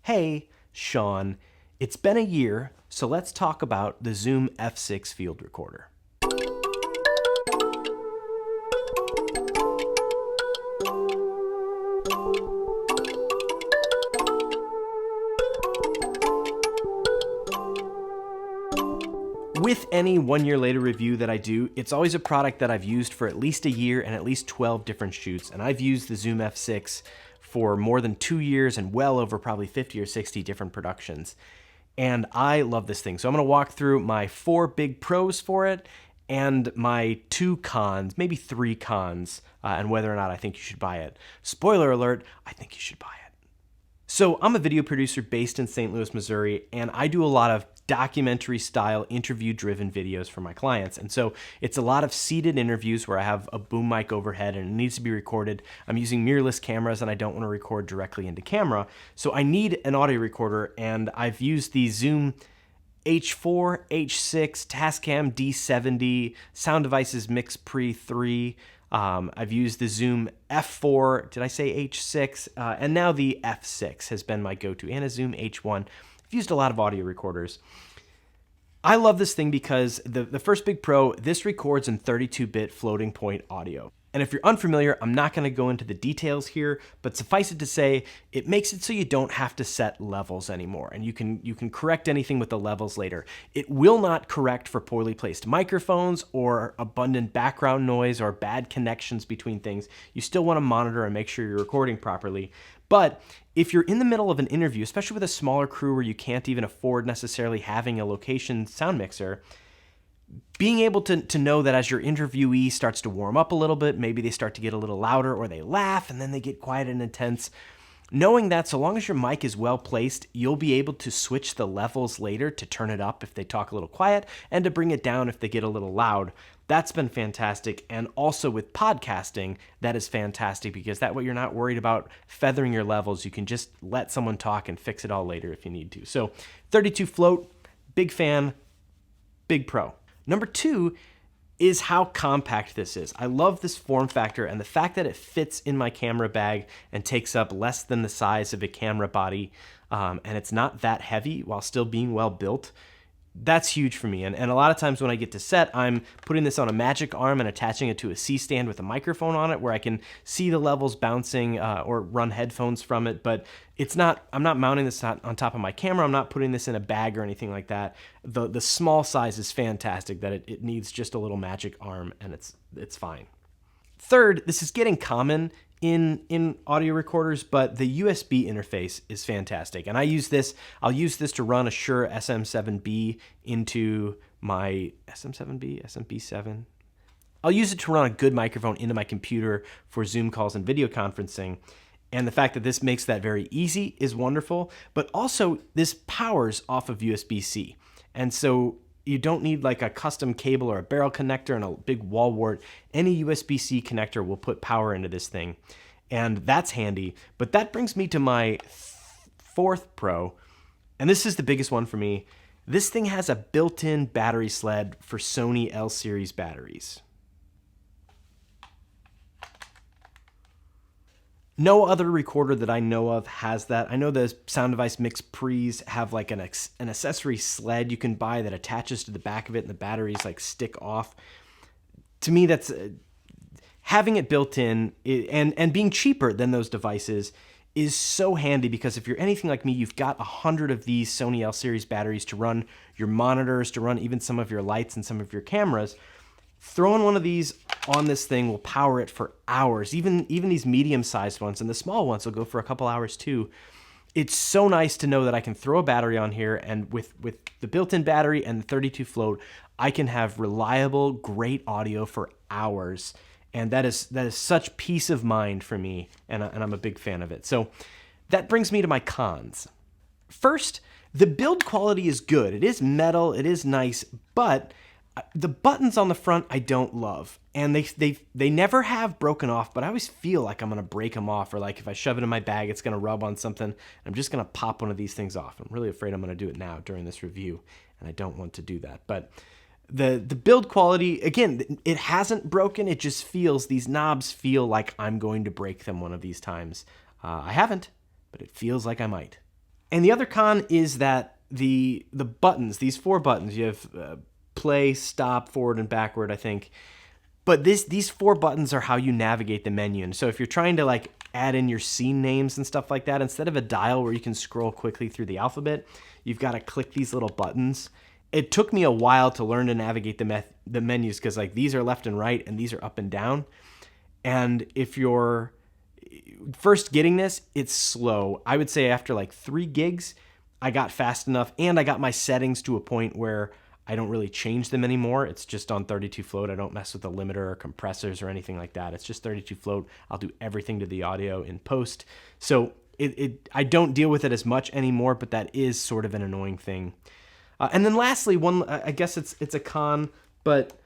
Hey, Sean, it's been a year, so let's talk about the Zoom F6 field recorder. With any 1 year later review that I do, it's always a product that I've used for at least a year and at least 12 different shoots. And I've used the Zoom F6 for more than 2 years and well over probably 50 or 60 different productions. And I love this thing. So I'm gonna walk through my 4 big pros for it and my 2 cons, maybe 3 cons, and whether or not I think you should buy it. Spoiler alert, I think you should buy it. So I'm a video producer based in St. Louis, Missouri, and I do a lot of documentary style interview driven videos for my clients. And so it's a lot of seated interviews where I have a boom mic overhead and it needs to be recorded. I'm using mirrorless cameras and I don't want to record directly into camera. So I need an audio recorder, and I've used the Zoom H4, H6, Tascam D70, Sound Devices Mix Pre 3. I've used the Zoom F4, did I say H6? And now the F6 has been my go-to, and a Zoom H1. I've used a lot of audio recorders. I love this thing because the first big pro, this records in 32-bit floating point audio. And if you're unfamiliar, I'm not gonna go into the details here, but suffice it to say, it makes it so you don't have to set levels anymore, and you can correct anything with the levels later. It will not correct for poorly placed microphones or abundant background noise or bad connections between things. You still wanna monitor and make sure you're recording properly. But if you're in the middle of an interview, especially with a smaller crew where you can't even afford necessarily having a location sound mixer, being able to know that as your interviewee starts to warm up a little bit, maybe they start to get a little louder or they laugh and then they get quiet and intense, knowing that so long as your mic is well placed, you'll be able to switch the levels later to turn it up if they talk a little quiet and to bring it down if they get a little loud. That's been fantastic. And also with podcasting, that is fantastic because that way you're not worried about feathering your levels. You can just let someone talk and fix it all later if you need to. So 32 float, big fan, big pro. Number 2 is how compact this is. I love this form factor and the fact that it fits in my camera bag and takes up less than the size of a camera body, and it's not that heavy while still being well built. That's huge for me. And a lot of times when I get to set, I'm putting this on a magic arm and attaching it to a C-stand with a microphone on it where I can see the levels bouncing or run headphones from it. But I'm not mounting this on top of my camera. I'm not putting this in a bag or anything like that. The small size is fantastic that it needs just a little magic arm, and it's fine. Third, this is getting common in audio recorders, but the USB interface is fantastic. And I'll use this to run a Shure SM7B into my SMP7. I'll use it to run a good microphone into my computer for Zoom calls and video conferencing. And the fact that this makes that very easy is wonderful, but also this powers off of USB-C. And so you don't need like a custom cable or a barrel connector and a big wall wart. Any USB-C connector will put power into this thing, and that's handy. But that brings me to my 4th pro, and this is the biggest one for me. This thing has a built-in battery sled for Sony L-series batteries. No other recorder that I know of has that. I know the Sound Device Mix Pre's have like an accessory sled you can buy that attaches to the back of it and the batteries like stick off. To me, that's having it built in and being cheaper than those devices is so handy, because if you're anything like me, you've got 100 of these Sony L-series batteries to run your monitors, to run even some of your lights and some of your cameras. Throwing one of these on this thing will power it for hours. Even these medium-sized ones, and the small ones will go for a couple hours too. It's so nice to know that I can throw a battery on here, and with the built-in battery and the 32 float, I can have reliable, great audio for hours. And that is such peace of mind for me, and I'm a big fan of it. So that brings me to my cons. First, the build quality is good. It is metal, it is nice, but the buttons on the front I don't love, and they never have broken off, but I always feel like I'm gonna break them off, or like if I shove it in my bag, it's gonna rub on something. I'm just gonna pop one of these things off. I'm really afraid I'm gonna do it now during this review, and I don't want to do that. But the build quality, again, it hasn't broken. It just feels, these knobs feel like I'm going to break them one of these times. I haven't, but it feels like I might. And the other con is that the buttons, these 4 buttons, you have play, stop, forward, and backward, I think. But these 4 buttons are how you navigate the menu. And so if you're trying to like add in your scene names and stuff like that, instead of a dial where you can scroll quickly through the alphabet, you've got to click these little buttons. It took me a while to learn to navigate the menus, because like these are left and right and these are up and down. And if you're first getting this, it's slow. I would say after like 3 gigs, I got fast enough, and I got my settings to a point where I don't really change them anymore. It's just on 32 float. I don't mess with the limiter or compressors or anything like that. It's just 32 float. I'll do everything to the audio in post. So I don't deal with it as much anymore, but that is sort of an annoying thing. And then lastly, I guess it's a con, but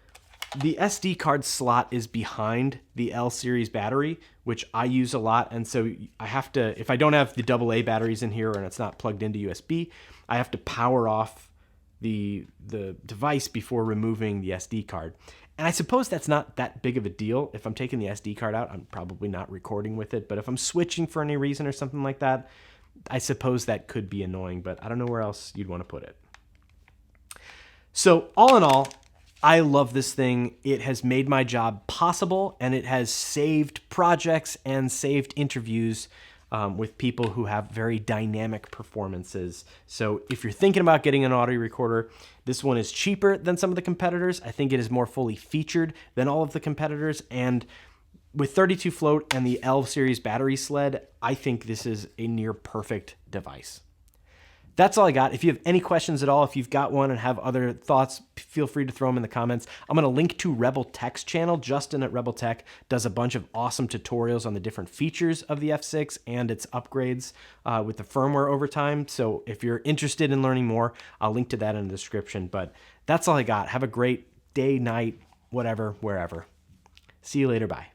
the SD card slot is behind the L-series battery, which I use a lot. And so I have to, if I don't have the AA batteries in here and it's not plugged into USB, I have to power off the device before removing the SD card. And I suppose that's not that big of a deal. If I'm taking the SD card out, I'm probably not recording with it. But if I'm switching for any reason or something like that, I suppose that could be annoying, but I don't know where else you'd want to put it. So all in all, I love this thing. It has made my job possible, and it has saved projects and saved interviews with people who have very dynamic performances. So if you're thinking about getting an audio recorder, this one is cheaper than some of the competitors. I think it is more fully featured than all of the competitors. And with 32 float and the L-series battery sled, I think this is a near perfect device. That's all I got. If you have any questions at all, if you've got one and have other thoughts, feel free to throw them in the comments. I'm going to link to Rebel Tech's channel. Justin at Rebel Tech does a bunch of awesome tutorials on the different features of the F6 and its upgrades with the firmware over time. So if you're interested in learning more, I'll link to that in the description. But that's all I got. Have a great day, night, whatever, wherever. See you later. Bye.